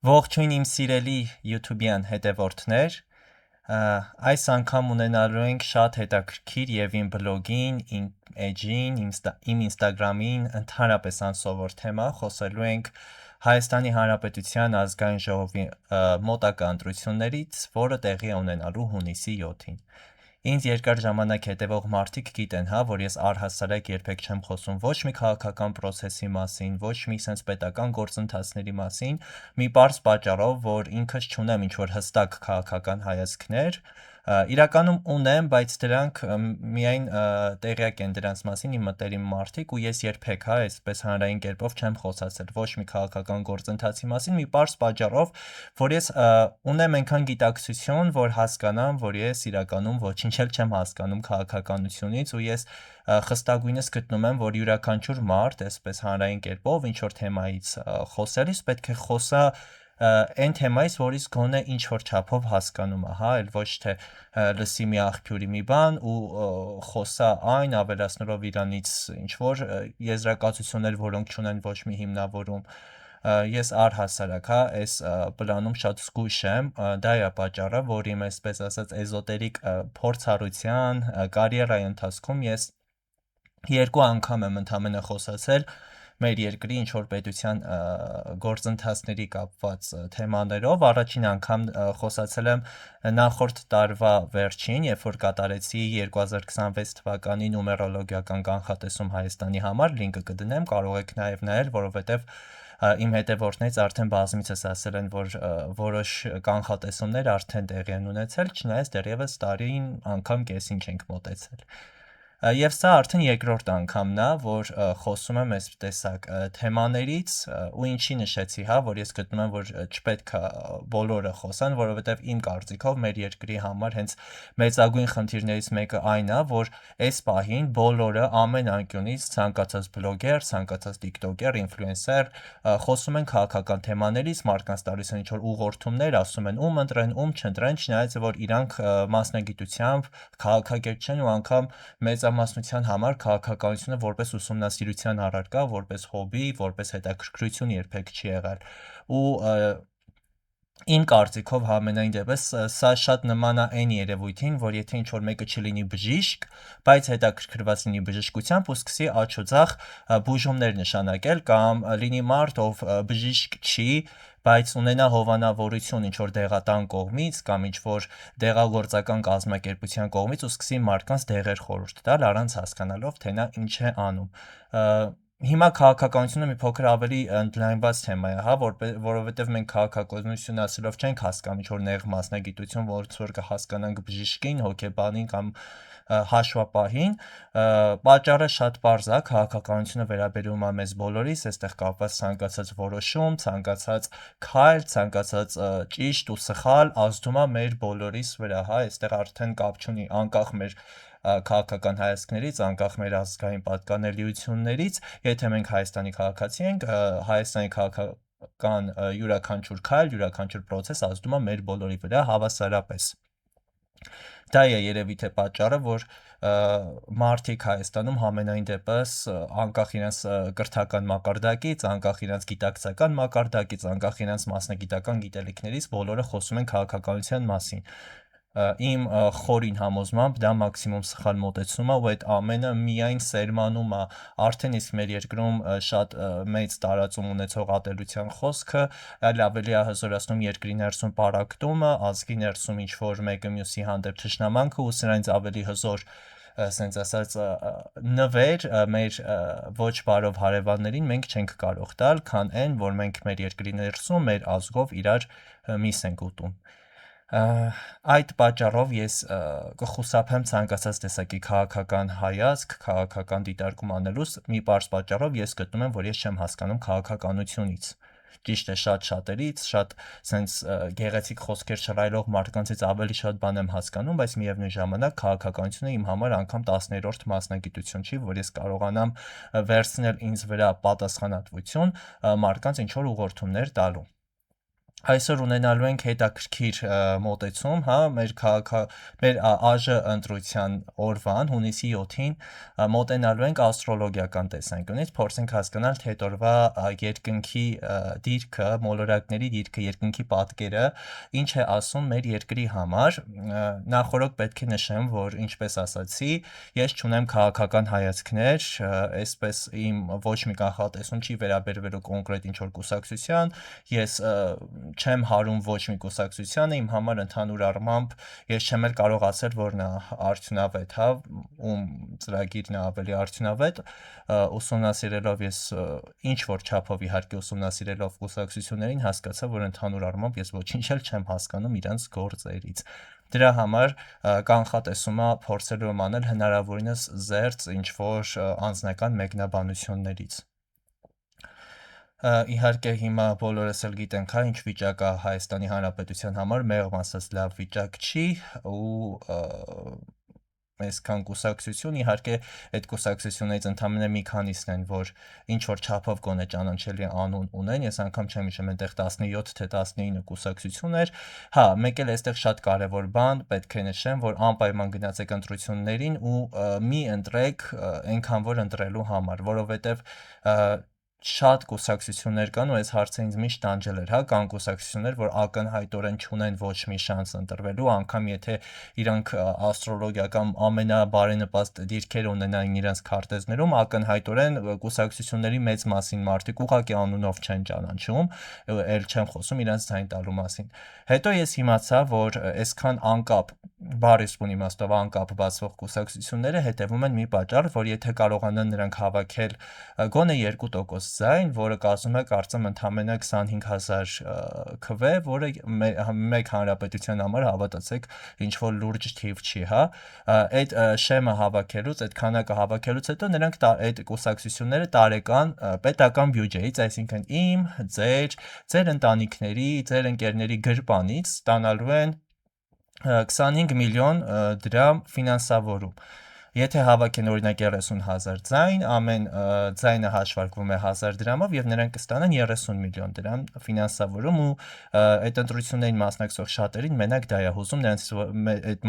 Ողջույն իմ սիրելի YouTube-յան հետևորդներ, այս անգամ ունենալու ենք շատ հետաքրքիր և իմ բլոգին, իմ էջին, իմ ինստագրամին ընդհանրապես անսովոր թեմա, խոսելու ենք Հայաստանի Հանրապետության ազգային ժողովի մոտակա ընտրություններից, որը տեղի է ունենալու հունիսի 7-ին։ Ինձ երկար ժամանակ հետևող մարդիկ գիտեն, որ ես առհասարակ երբեք չեմ խոսում ոչ մի քաղաքական պրոցեսի մասին, ոչ մի sense պետական գործընթացների մասին, մի պարզ պատճառով, որ ինքս չունեմ ինչ-որ հստակ քաղաքական հայացքներ, իրականում ունեմ, բայց դրանք միայն տեղյակ են դրանց մասին իմ մտերիմ մարդիկ ու ես երբեք այսպես հանրային կերպով չեմ խոսացել ոչ մի քաղաքական գործընթացի մասին, մի պարզ պատճառով, որ ես ունեմ այնքան գիտակցություն, որ հասկանամ, որ ես իրականում ոչինչ էլ չեմ հասկանում քաղաքականությունից ու ես խստագույնս գտնում եմ, որ յուրաքանչյուր մարդ, այսպես հանրային կերպով, ինչ-որ թեմայից խոսելիս պետք է խոսա այն թեմայից, որից գոնե ինչ-որ չափով հասկանում է, այլ ոչ թե լսի մի աղբյուրի մի բան ու խոսա այն, ավելացնելով իրանից ինչ-որ եզրակացություններ, որոնք չունեն ոչ մի հիմնավորում, ես առհասարակ այս պլանում շատ զգույշ եմ, դա է պատճառը, որ իմ այսպես ասած էզոտերիկ փորձառության կարիերայի ընթացքում ես երկու անգամ եմ ընդամենը խոսացել մեր երկրի ինչ-որ պետության գործընթացների կապված թեմաներով, առաջին անգամ խոսացել եմ նախորդ տարվա վերջին, երբ որ կատարեցի 2026 թվականի նումերոլոգիական կանխատեսում Հայաստանի համար, լինկը կդնեմ, կարող եք նաև նայել, որովհետև իմ հետևորդներից արդեն բազմիցս ասել են, որ որոշ կանխատեսումներ արդեն տեղի են ունեցել, չնայած դեռևս տարին անգամ կեսին չենք մոտեցել։ Եվ սա արդեն երկրորդ անգամն է, որ խոսում եմ այս տեսակ թեմաներից ու ինչի նշեցի, որ ես գտնում եմ, որ չպետք է բոլորը խոսան, որովհետև իմ կարծիքով մեր երկրի համար հենց մեծագույն խնդիրներից մեկը այն է, որ այս պահին բոլորը ամեն անկյունից ցանկացած բլոգեր, ցանկացած տիկտոկեր, ինֆլուենսեր խոսում են քաղաքական թեմաներից, մարդկանց տալիս են ինչ-որ ուղղորդումներ, ասում են ում ընտրեն, ում չընտրեն, չնայած որ իրանք մասնագիտությամբ քաղաքագետ չեն ու անգամ մեծամասնության համար քաղաքականությունը որպես ուսումնասիրության առարկա, որպես հոբի, որպես հետաքրքրություն երբեք չի եղել։ Ու իմ կարծիքով համենայն դեպս սա շատ նման է այն երևույթին, որ եթե ինչ-որ մեկը չլինի բժիշկ, բայց հետաքրքրված լինի բժշկությամբ ու սկսի աջ ու ձախ բուժումներ նշանակել կամ լինի մարդ, ով բժիշկ չի, բայց ունենա հովանավորություն ինչ-որ դեղատան կողմից կամ ինչ-որ դեղագործական կազմակերպության կողմից ու սկսի մարդկանց դեղեր խորհուրդ տալ, առանց հասկանալով, թե նա ինչ է անում։ Հիմա քաղաքականությունը մի փոքր ավելի ընդլայնված թեմա է, որովհետև մենք քաղաքականություն ասելով չենք հասկանում ինչ-որ նեղ մասնագիտություն, ոնց որ կհասկանանք բժշկին, հոգեբանին կամ հաշվապահին, պատճառը շատ պարզ է, քաղաքականությունը վերաբերում է մեզ բոլորիս, այստեղ կապված ցանկացած որոշում, ցանկացած քայլ, ցանկացած ճիշտ ու սխալ ազդում է մեր բոլորիս վրա, այստեղ արդեն կապ չունի անկախ մեր քաղաքական հայացքներից, անկախ մեր ազգային պատկանելիություններից, եթե մենք Հայաստանի քաղաքացի ենք, Հայաստանի քաղաքական յուրաքանչյուր քայլ, յուրաքանչյուր պրոցես ազդում է մեր բոլորի վրա հավասարապես։ Դա է երևի թե պատճառը, որ մարդիկ Հայաստանում համենայն դեպս անկախ իրենց կրթական մակարդակից, անկախ իրենց գիտակցական մակարդակից, անկախ իրենց մասնագիտական գիտելիքներից բոլորը խոսում են քաղաքականության մասին։ Իմ խորին համոզմամբ դա մաքսիմում սխալ մոտեցում է ու այդ ամենը միայն սերմանում է արդեն իսկ մեր երկրում շատ մեծ տարածում ունեցող ատելության խոսքը, այլ ավելի է հզորացնում երկրի ներսում պարակտումը, ազգի ներսում ինչ-որ մեկը մյուսի հանդեպ թշնամանքը ու սրանից ավելի հզոր ասենց ասած նվեր մեր ոչ բարով հարևաններին մենք չենք կարող տալ, քան այն, որ մենք մեր երկրի ներսում մեր ազգով իրար միս ենք ուտում։ Այդ պատճառով ես կխուսափեմ ցանկացած տեսակի քաղաքական հայացք, քաղաքական դիտարկում անելուց մի պարզ պատճառով ես գտնում եմ, որ ես չեմ հասկանում քաղաքականությունից։ Ճիշտ է, շատ շատերից, շատ սենց գեղեցիկ խոսքեր շռայլող մարդկանցից ավելի շատ բան եմ հասկանում, բայց միևնույն ժամանակ քաղաքականությունը իմ համար անգամ 10-րդ մասնագիտություն չի, որ ես կարողանամ վերցնել ինձ վրա պատասխանատվություն մարդկանց ինչ-որ ուղղորդումներ տալու։ Այսօր ունենալու ենք հետաքրքիր մոտեցում, հա, մեր ԱԺ ընտրության օրվան, հունիսի 7-ին մոտենալու ենք աստրոլոգիական տեսանկյունից, փորձենք հասկանալ թե այդ օրվա երկնքի դիրքը, մոլորակների դիրքը, երկնքի պատկերը ինչ է ասում մեր երկրի համար։ Նախորդ պետք է նշեմ, որ ինչպես ասացի, ես չունեմ քաղաքական հայացքներ, այսպես իմ ոչ մի կանխատեսում չի վերաբերվելու կոնկրետ ինչ-որ կուսակցության, ես չեմ հարում ոչ մի կուսակցությանը, իմ համար ընդհանուր առմամբ ես չեմ էլ կարողացել, որ նա արդյունավետ, հա, ում ծրագիրն է ավելի արդյունավետ, ուսումնասիրելով ես ինչ որ չափով իհարկե ուսումնասիրելով կուսակցություններին հասկացա, որ ընդհանուր առմամբ ես ոչինչ էլ չեմ հասկանում իրենց գործերից։ Դրա համար կանխատեսումը փորձելու եմ անել հնարավորինս զերծ ինչ-որ անձնական մեկնաբանություններից։ Իհարկե հիմա բոլորս էլ գիտենք, հա, ինչ վիճակ է Հայաստանի Հանրապետության համար, մեղմ ասած լավ վիճակ չի, ու այսքան կուսակցություն, իհարկե այդ կուսակցություններից ընդամենը մի քանիսն են, որ ինչ որ չափով գոնե ճանաչելի անուն ունեն, ես անգամ չեմ հիշում այնտեղ 17 թե 19 կուսակցություն էր, հա, մեկ էլ այստեղ շատ կարևոր բան պետք է նշեմ, որ անպայման գնացեք ընտրություններին ու մի ընտրեք այնքան որ ընտրելու համար, որովհետև շատ կուսակցություններ կան ու այս հարցը ինձ միշտ տանջել էր, հա, կան կուսակցություններ, որ ակնհայտորեն չունեն ոչ մի շանս ընտրվելու, անգամ եթե իրանք աստրոլոգիական ամենաբարենպաստ դիրքերը ունենային իրենց քարտեզներում, ակնհայտորեն կուսակցությունների մեծ մասին մարդիկ ուղղակի անունով չեն ճանաչում, էլ չեմ խոսում իրենց ձայն տալու մասին։ Հետո ես իմացա, որ այսքան անկապ, բարիսպուն իմաստով անկապ բացվող կուսակցությունները հետևում են մի պատճառ, որ եթե կարողանան նրանք հավաքել գոնե 2% ձայն, որը կազմում է կարծեմ ընդամենը 25,000 քվ, որը մեկ հանրապետության համար հավատացեք ինչ որ լուրջ թիվ չի, հա, այդ շեմը հավաքելուց, այդ քանակը հավաքելուց հետո նրանք այդ կուսակցությունները տարեկան պետական բյուջեից, այսինքն իմ, ձեր ընտանիքների, ձեր ընկերների գրպանից ստանալու են 25 միլիոն դրամ ֆինանսավորում։ Եթե հավաքեն օրինակ 30,000 ձայն, ամեն ձայնը հաշվարկվում է 1000 դրամով եւ նրանք կստանան 30 միլիոն դրամ ֆինանսավորում ու այդ ընտրություններին մասնակցող շատերին մենակ դա է հուզում, նրանց այդ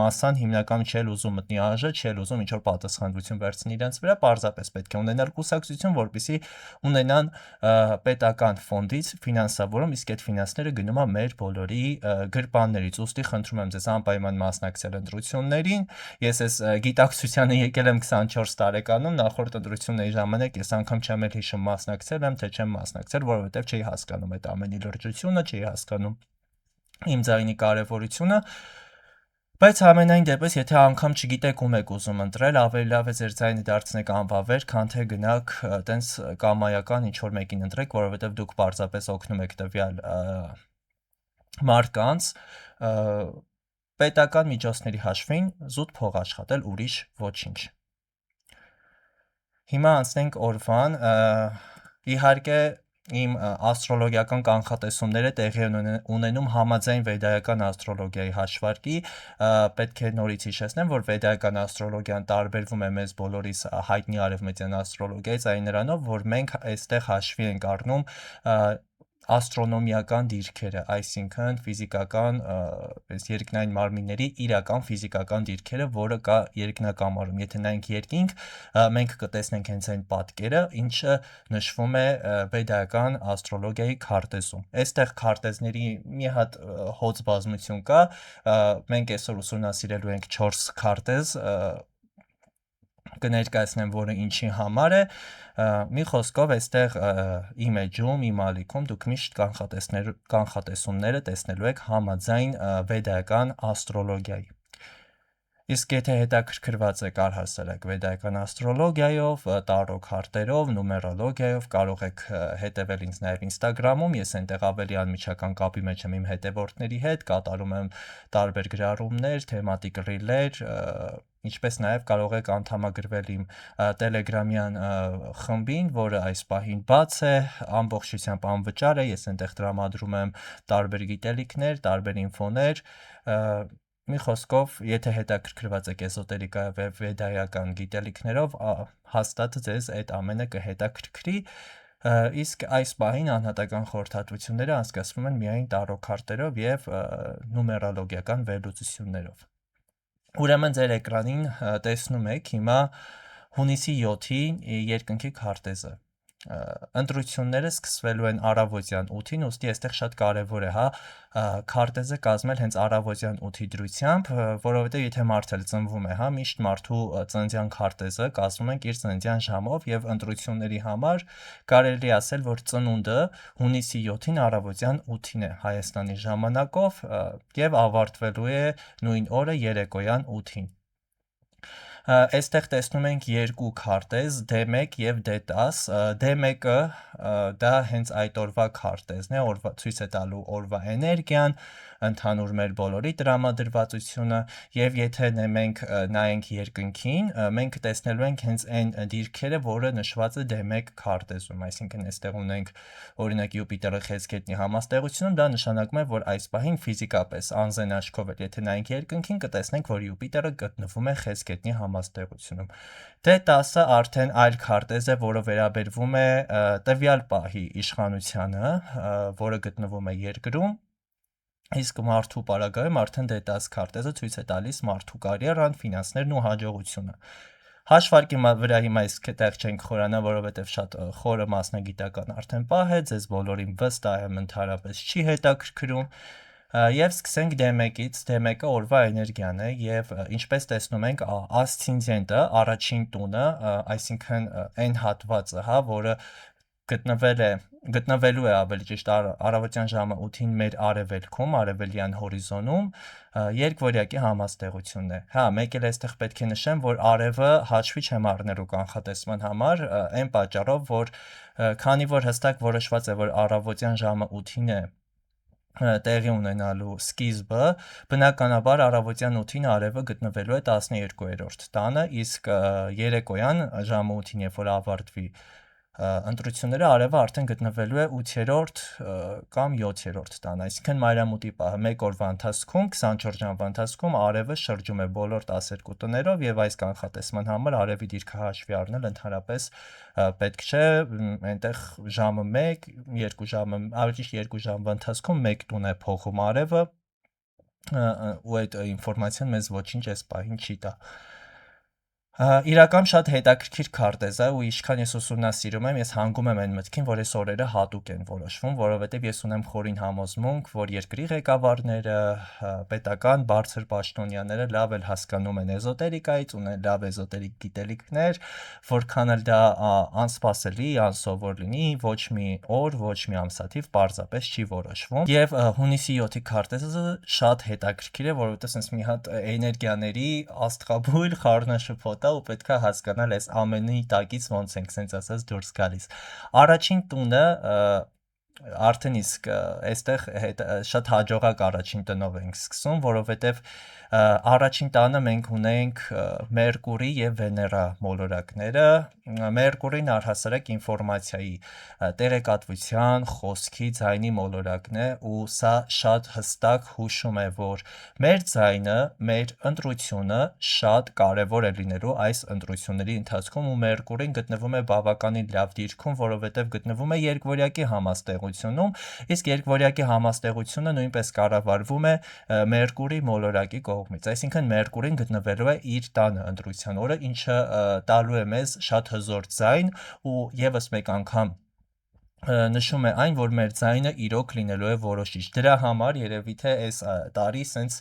մասսան հիմնականում չէ ուզում մտնի ԱԺ, չէ ուզում ինչ որ պատասխանատվություն վերցնի իրենց վրա, պարզապես պետք է ունենալ կուսակցություն, որպեսզի ունենան պետական ֆոնդից ֆինանսավորում, իսկ այդ ֆինանսները գնում է մեր բոլորի գրպաններից։ Ուստի խնդրում եմ ձեզ անպայման մասնակցել ընտրություններին։ Ես այս գիտակցությանը եկել եմ 24 տարեկանում, նախորդ ընտրությունների ժամանակ ես անգամ չեմ էլ հիշում մասնակցել եմ, թե չեմ մասնակցել, որովհետև չէի հասկանում այդ ամենի լրջությունը, չէի հասկանում իմ ձայնի կարևորությունը։ Բայց ամենայն դեպս, եթե անգամ չգիտեք ում եք ուզում ընտրել, ավելի լավ է ձեր ձայնը դարձնեք անվավեր, քան թե գնաք տենց կամայական ինչ-որ մեկին ընտրեք, որովհետև դուք պարզապես օգնում եք տվյալ մարդկանց պետական միջոցների հաշվին զուտ փող աշխատել, ուրիշ ոչինչ։ Հիմա անցնենք օրվան, իհարկե իմ աստրոլոգիական կանխատեսումները տեղի են ունենում համաձայն վեդայական աստրոլոգիայի հաշվարկի, պետք է նորից հիշեցնեմ, որ վեդայական աստրոլոգիան տարբերվում է մեզ բոլորիս հայտնի արևմտյան աստրոլոգիայից այն նրանով, որ մենք այստեղ հաշվի ենք առնում աստրոնոմիական դիրքերը, այսինքն ֆիզիկական երկնային մարմինների իրական ֆիզիկական դիրքերը, որը կա երկնակամարում։ Եթե նայենք երկինք, մենք կտեսնենք հենց այն պատկերը, ինչը նշվում է վեդայական աստրոլոգիայի քարտեզում։ Այստեղ քարտեզների մի հատ հոծ բազմություն կա, մենք այսօր ուսումնասիրելու ենք 4 քարտեզ, կներկայացնեմ, որը ինչի համար է, մի խոսքով այստեղ իմ էջում, իմ ալիքում դուք միշտ կանխատեսումները տեսնելու եք համաձայն վեդայական աստրոլոգիայի։ Իսկ եթե հետաքրքրված եք առհասարակ վեդայական աստրոլոգիայով, տարո քարտերով, նումերոլոգիայով, կարող եք հետևել ինձ նաև Instagram-ում, ես այնտեղ ավելի անմիջական կապի մեջ եմ իմ հետևորդների հետ, կատարում եմ տարբեր գրառումներ, թեմատիկ ռիլեր, ինչպես նաև կարող եք անդամագրվել իմ Telegram-յան խմբին, որը այս պահին բաց է, ամբողջությամբ անվճար է, ես այնտեղ տրամադրում եմ տարբեր գիտելիքներ, տարբեր ինֆոներ, մի խոսքով, եթե հետաքրքրված եք էզոտերիկայով եւ վեդայական գիտելիքներով, հաստատ ձեզ այդ ամենը կհետաքրքրի, Իսկ այս պահին անհատական խորհրդատվությունները անցկացվում են միայն տարոքարտերով եւ նումերոլոգիական վերլուծություններով։ Ուրեմն ձեր էկրանին տեսնում եք հիմա հունիսի 7-ի երկնքի քարտեզը։ Ընտրությունները սկսվելու են առավոտյան 8-ին, ուստի այստեղ շատ կարևոր է, քարտեզը կազմել հենց առավոտյան 8-ի դրությամբ, որովհետև եթե մարդ էլ ծնվում է, միշտ մարդու ծննդյան քարտեզը կազմում ենք իր ծննդյան ժամով եւ ընտրությունների համար կարելի է ասել, որ ծնունդը հունիսի 7-ին առավոտյան 8-ին է Հայաստանի ժամանակով եւ ավարտվելու է նույն օրը երեկոյան 8-ին։ Այստեղ տեսնում ենք երկու քարտեզ, D1 եւ D10, D1-ը դա հենց այդ օրվա քարտեզն է, ցույց է տալու օրվա էներգիան, ընդհանուր մեր բոլորի տրամադրվածությունը, եւ եթե մենք նայենք երկնքին, մենք տեսնելու ենք հենց այն դիրքերը, որը նշված է D1 քարտեզում, այսինքն այստեղ ունենք օրինակ Յուպիտերը Խեցգետնի համաստեղությունում, դա նշանակում է, որ այս պահին ֆիզիկապես անզեն աչքով էլ եթե նայենք երկնքին, կտեսնենք, որ Յուպիտերը գտնվում է Խեցգետնի համաստեղությունում։ D10-ը արդեն այլ քարտեզ է, որը վերաբերվում է տվյալ պահի իշխանությանը, որը գտնվում է երկրում, իսկ մարդու պարագայում արդեն D10 քարտեզը ցույց է տալիս մարդու կարիերան, ֆինանսներն ու հաջողությունը։ Հաշվարկի վրա հիմա իսկ այդտեղ չենք խորանա, որովհետև շատ խորը մասնագիտական արդեն պահ է, ձեզ բոլորին վստահ եմ ընդհանրապես չի հետաքրքրում։ Եվ սկսենք D1-ից, D1-ը օրվա էներգիան է եւ ինչպես տեսնում ենք ասցենդենտը, առաջին տունը, այսինքն այն հատվածը, որը գտնվելու է ավելի ճիշտ առավոտյան ժամը 8-ին մեր արևելքում, արևելյան հորիզոնում, երկվորյակի համաստեղությունն է։ Մեկ էլ այստեղ պետք է նշեմ, որ արևը հաշվի չեմ առնելու կանխատեսման համար, այն պատճառով, որ քանի որ հստակ որոշված է, որ առավոտյան ժամը 8-ին է տեղի ունենալու սկիզբը, բնականաբար առավոտյան 8-ին արևը գտնվելու է 12-րդ տանը, իսկ երեկոյան ժամը 8-ին, երբ որ ավարտվի ընտրությունները, արևը արդեն գտնվելու է 8-րդ կամ 7-րդ տան, այսինքն մայրամուտի պահը 1 օրվա ընթացքում, 24 ժամվա ընթացքում արևը շրջում է բոլոր 12 տներով եւ այս կանխատեսման համար արևի դիրքը հաշվի առնել ընդհանրապես պետք չէ, այնտեղ ժամը 1, 2 ժամը, ավելի ճիշտ 2 ժամվա ընթացքում 1 տուն է փոխում արևը ու այդ ինֆորմացիան մեզ ոչինչ այս պահին չի տա։ Իրական շատ հետաքրքիր քարտեզ է ու ինչքան ես ուսումնասիրում եմ, ես հանգում եմ այն մտքին, որ այս օրերը հատուկ են որոշվում, որովհետև ես ունեմ խորին համոզմունք, որ երկրի ղեկավարները, պետական բարձր պաշտոնյաները լավ էլ հասկանում են էզոտերիկայից, ունեն լավ էզոտերիկ գիտելիքներ, որքան էլ դա անսպասելի, անսովոր լինի, ոչ մի օր, ոչ մի ամսաթիվ պարզապես չի որոշվում։ Եվ հունիսի 7-ի քարտեզը շատ հետաքրքիր է, որովհետև sense մի հատ էներգիաների աստղաբույլ խառնաշփոթ ու պետքա հասկանալ այս ամենի տակից ոնց ենք sense ասած դուրս գալիս։ Առաջին տունը արդեն իսկ այստեղ շատ հաջողակ առաջին տնով ենք սկսում, որովհետև առաջին տանը մենք ունենք Մերկուրի եւ Վեներա մոլորակները, Մերկուրին առհասարակ ինֆորմացիայի, տեղեկատվության, խոսքի, ձայնի մոլորակն է ու սա շատ հստակ հուշում է, որ մեր ձայնը, մեր ընտրությունը շատ կարևոր է լինելու այս ընտրությունների ընթացքում ու Մերկուրին գտնվում է բավականին լավ դիրքում, որովհետև գտնվում է երկվորյակի համաստեղությունում, իսկ երկվորյակի համաստեղությունը նույնպես կառավարվում է Մերկուրի մոլորակի կողմից, այսինքն Մերկուրին գտնվելու է իր տանը ընտրության օրը, ինչը տալու է մեզ շատ հզոր ձայն ու եւս մեկ անգամ նշում է այն, որ մեր ձայնը իրոք լինելու է որոշիչ։ Դրա համար երևի թե այս տարի սենց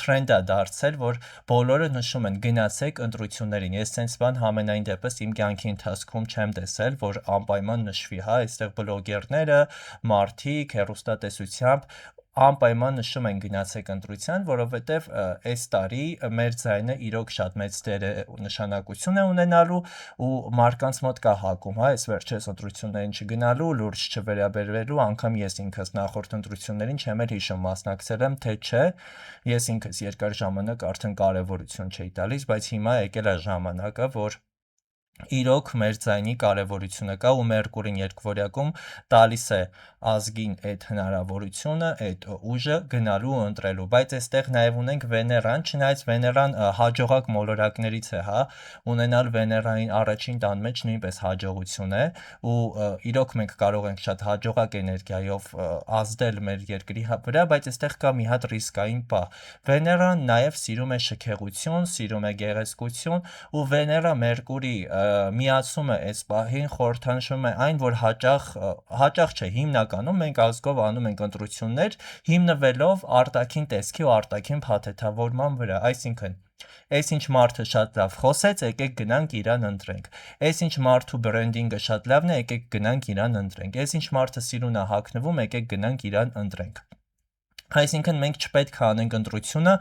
թրենդ է դարձել, որ բոլորը նշում են գնացեք ընտրություններին։ Ես սենց բան համենայն դեպս իմ կյանքի ընթացքում չեմ տեսել, որ անպայման նշվի, այստեղ բլոգերները, մարդիկ հեռուստատեսությամբ անպայման նշում են գնացեք ընտրության, որովհետև այս տարի մեր ձայնը իրոք շատ մեծ նշանակություն է ունենալու ու մարդկանց մոտ կա հակում, այս վերջերս ընտրություններին չգնալու, լուրջ չվերաբերվելու, անգամ ես ինքս նախորդ ընտրություններին չեմ էլ հիշում մասնակցել եմ, թե չէ, ես ինքս երկար ժամանակ արդեն կարևորություն չէի տալիս, բայց հիմա եկել է ժամանակը, որ իրոք մեր ձայնի կարևորությունը կա ու Մերկուրին երկվորյակում տալիս է ազգին այդ հնարավորությունը, այդ ուժը գնալու ու ընտրելու, բայց այստեղ նաև ունենք Վեներան, չնայած Վեներան հաջողակ մոլորակներից է, հա, ունենալ Վեներային առաջին տան մեջ նույնպես հաջողություն է ու իրոք մենք կարող ենք շատ հաջողակ էներգիայով ազդել մեր երկրի վրա, բայց այստեղ կա մի հատ ռիսկային պահ։ Վեներան նաև սիրում է շքեղություն, սիրում է գեղեցկություն ու Վեներա Մերկուրի միացումը այս պահին խորհրդանշում է այն, որ հաճախ չէ, հիմնականում մենք ազգով անում ենք ընտրություններ հիմնվելով արտաքին տեսքի ու արտաքին փաթեթավորման վրա, այսինքն այս ինչ մարդը շատ լավ խոսեց, եկեք գնանք իրան ընտրենք։ Այս ինչ մարդու բրենդինգը շատ լավն է, եկեք գնանք իրան ընտրենք։ Այս ինչ մարդը սիրուն է հագնվում, եկեք գնանք իրան ընտրենք։ Այսինքն մենք չպետք է անենք ընտրությունը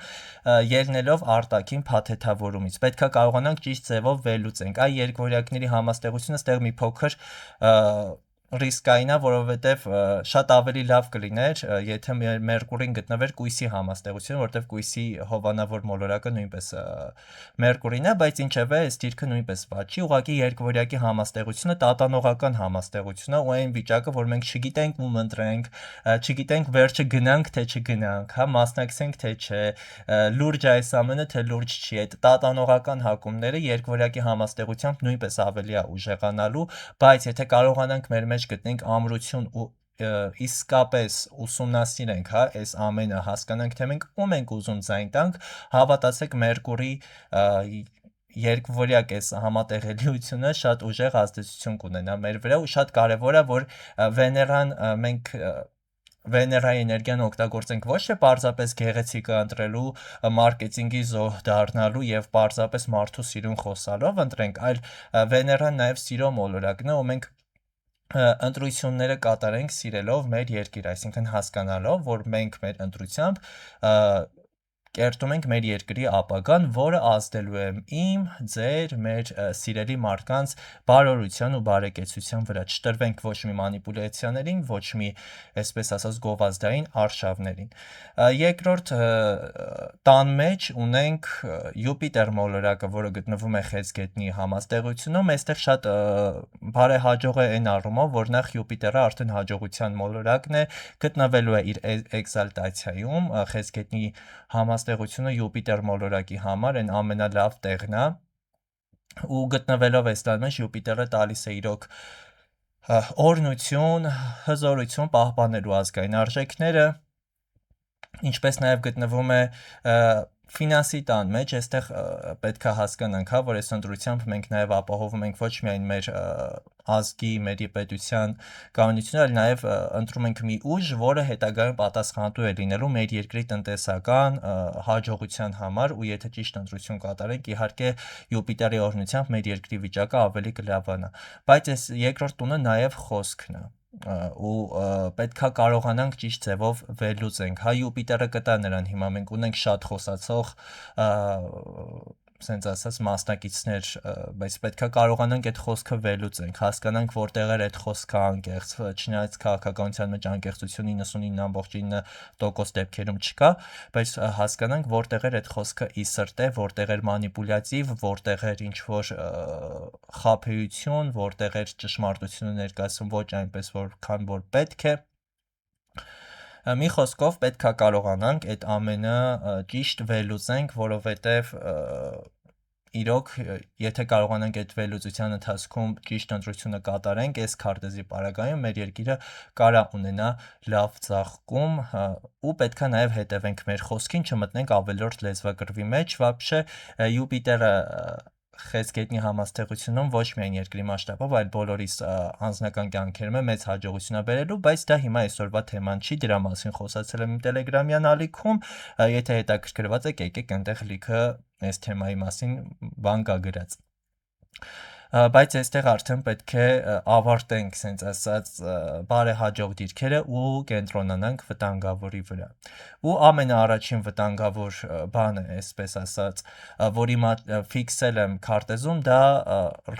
ելնելով արտաքին փաթեթավորումից։ Պետք է կարողանանք ճիշտ ձևով վերլուծենք։ Այ երկվորյակների համաստեղությունը ստեղ մի փոքր ռիսկային է, որովհետև շատ ավելի լավ կլիներ, եթե Մերկուրին գտնվեր կույսի համաստեղություն, որտեղ կույսի հովանավոր մոլորակը նույնպես Մերկուրին է, բայց ինչևէ այս դիրքը նույնպես վատ չի, ուղղակի երկվորյակի համաստեղությունը տատանողական համաստեղություն է ու այն վիճակը, որ մենք չգիտենք ում ընտրենք, չգիտենք վերջը գնանք թե չգնանք, հա, մասնակցենք թե չէ, լուրջ այս ամենը թե լուրջ չի, այդ տատանողական հակումները երկվորյակի համաստեղությամբ նույնպես ավելի է ուժեղանալու, բայց եթե կարողանանք մեր մեջ գտնենք ամրություն ու իսկապես ուսումնասիրենք, հա, այս ամենը հասկանանք, թե մենք ում ենք ուզում ձայն տանք, հավատացեք Մերկուրի երկվորյակ այս համատեղելիությունը շատ ուժեղ ազդեցություն կունենա մեր վրա ու շատ կարևոր է, որ Վեներան մենք Վեներայի էներգիան օգտագործենք ոչ թե պարզապես գեղեցիկը ընտրելու, մարքեթինգի զոհ դառնալու եւ պարզապես մարդու սիրուն խոսալով ընտրենք, այլ Վեներան նաեւ սիրո մոլորակն է ու մենք ընտրությունները կատարենք սիրելով մեր երկիր, այսինքն հասկանալով, որ մենք մեր ընտրությամբ կերտում ենք մեր երկրի ապագան, որը ազդելու է իմ, ձեր, մեր սիրելի մարդկանց բարօրության ու բարեկեցության վրա, չտրվենք ոչ մի մանիպուլյացիաներին, ոչ մի, այսպես ասած, գովազդային արշավներին։ Երկրորդ տան մեջ ունենք Յուպիտեր մոլորակը, որը գտնվում է Խեցգետնի համաստեղությունում, այստեղ շատ բարեհաջող է այն առումով, որ նախ Յուպիտերը արդեն հաջողության մոլորակն է, գտնվելու է իր էքզալտացիայում, Խեցգետնի համաստեղությունը Յուպիտեր մոլորակի համար այն ամենալավ տեղն է ու գտնվելով այս տան մեջ Յուպիտերը տալիս է իրոք օրհնություն, հզորություն պահպանելու ազգային արժեքները, ինչպես նաև գտնվում է ֆինանսի տան մեջ, այստեղ պետք է հասկանանք, հա, որ այս ընտրությամբ մենք նաև ապահովում ենք ոչ միայն մեր ազգի, մեր պետության կանոնությունը, այլ նաև ընտրում ենք մի ուժ, որը հետագայում պատասխանատու է լինելու մեր երկրի տնտեսական հաջողության համար ու եթե ճիշտ ընտրություն կատարենք, իհարկե Յուպիտերի օրհնությամբ մեր երկրի վիճակը ավելի կլավանա։ Բայց այս երկրորդ տունը նաև խոսքն է ու պետքա կարողանանք ճիշտ ձևով վերլուծենք, հա Յուպիտերը կտա նրան հիմա մենք ունենք շատ խոսացող սենց ասած մասնակիցներ, բայց պետքա կարողանանք այդ խոսքը վերլուծենք, հասկանանք որտեղ էր այդ խոսքը անկեղծ, չնայած քաղաքականության մեջ անկեղծություն 99.9% դեպքերում չկա, բայց հասկանանք որտեղ էր այդ խոսքը ի սրտե, որտեղ էր մանիպուլյատիվ, որտեղ էր ինչ-որ խաբեություն, որտեղ էր ճշմարտությունը ներկայացում ոչ այնպես, որքան որ պետք է։ Մի խոսքով պետքա կարողանանք այդ ամենը ճիշտ վերլուծենք, որովհետև իրոք, եթե կարողանանք այդ վերլուծության ընթացքում ճիշտ ընտրությունը կատարենք, այս քարտեզի պարագայում մեր երկիրը կարա ունենա լավ ծաղկում ու պետքա նաև հետևենք մեր խոսքին, չմտնենք ավելորդ լեզվակռվի մեջ, вообще Յուպիտերը Խեցգետնի համաստեղությունում ոչ միայն երկրի մասշտաբով, այլ բոլորիս անձնական կյանքերում է մեծ հաջողություն է բերելու, բայց դա հիմա այսօրվա թեման չի, դրա մասին խոսացել եմ իմ Telegram-յան ալիքում, եթե հետաքրքրված եք, եկեք այնտեղ լիքը այս թեմայի մասին բան կա գրած։ Բայց այստեղ արդեն պետք է ավարտենք, սենց ասած, բարեհաջող դիրքերը ու կենտրոնանանք վտանգավորի վրա։ Ու ամենաառաջին վտանգավոր բանը, այսպես ասած, որի ֆիքսել եմ քարտեզում, դա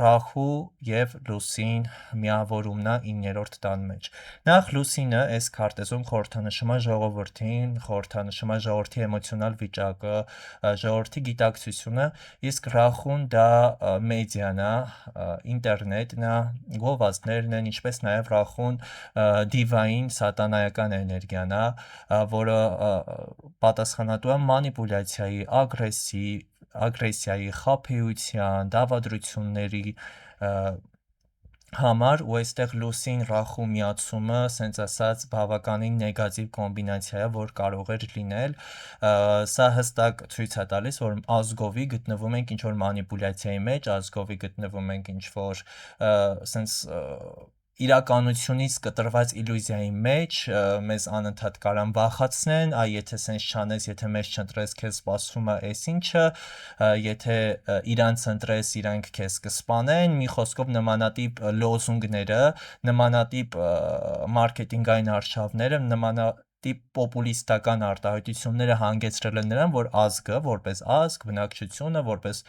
Ռախու եւ Լուսին միավորումն է 9-րդ տան մեջ։ Նախ Լուսինը այս քարտեզում խորհրդանշում է ժողովրդին, խորհրդանշում է ժողովրդի էմոցիոնալ վիճակը, ժողովրդի գիտակցությունը, իսկ Ռախուն դա մեդիան է, ինտերնետն է, գովազդներն են, ինչպես նաև Ռախուն դիվային սատանայական էներգիան է, որը պատասխանատու է մանիպուլյացիայի, ագրեսիայի, խաբեության, դավադրությունների համար, ու այստեղ լուսին Ռախու միացումը, ասենց ասած, բավականին նեգատիվ կոմբինացիա է, որ կարող էր լինել։ Սա հստակ ցույց է տալիս, որ ազգովի գտնվում ենք ինչ-որ մանիպուլյացիայի մեջ, ազգովի գտնվում ենք ինչ-որ ասենց իրականությունից կտրված իլյուզիայի մեջ, մեզ անընդհատ կարան վախացնեն, եթե սենց չանես, եթե մեզ չընտրես, քեզ սպասում է էս ինչը, եթե իրանց ընտրես, իրանք քեզ կսպանեն, մի խոսքով նմանատիպ լոզունգները, նմանատիպ մարքեթինգային արշավները, նմանատիպ պոպուլիստական արտահայտությունները հանգեցրել են նրան, որ ազգը, որպես ազգ, բնակչությունը, որպես